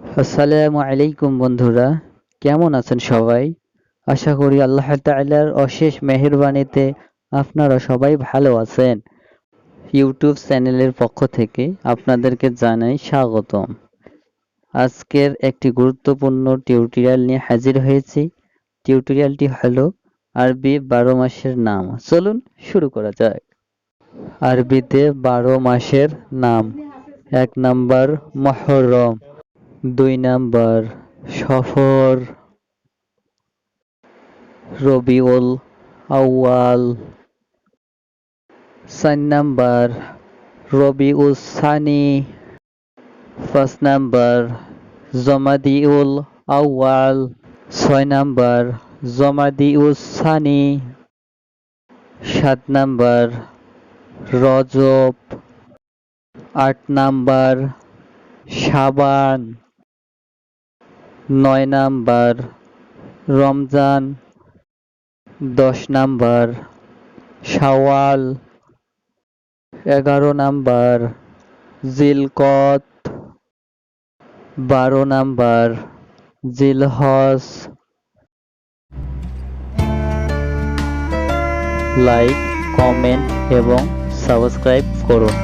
আসসালামু আলাইকুম বন্ধুরা, কেমন আছেন সবাই? আশা করি আল্লাহ তাআলার অশেষ মেহেরবানিতে আপনারা সবাই ভালো আছেন। ইউটিউব চ্যানেলের পক্ষ থেকে আপনাদেরকে জানাই স্বাগতম। আজকের একটি গুরুত্বপূর্ণ টিউটোরিয়াল নিয়ে হাজির হয়েছি। টিউটোরিয়ালটি হলো আরবি 12 মাসের নাম। চলুন শুরু করা যাক। আরবিতে 12 মাসের নাম। 1 নাম্বার মুহররম, 2 নাম্বার সফর, রবিউল আউয়াল, 4 নাম্বার রবিউস সানি, 5 নাম্বার জমাদিউল আউয়াল, 6 নাম্বার জমাদিউস সানি, 7 নাম্বার রজব, 8 নাম্বার শাবান, 9 নাম্বার রমজান, 10 নাম্বার শাওয়াল, 11 নাম্বার জিলকত, 12 নাম্বার জিলহজ। লাইক, কমেন্ট এবং সাবস্ক্রাইব করুন।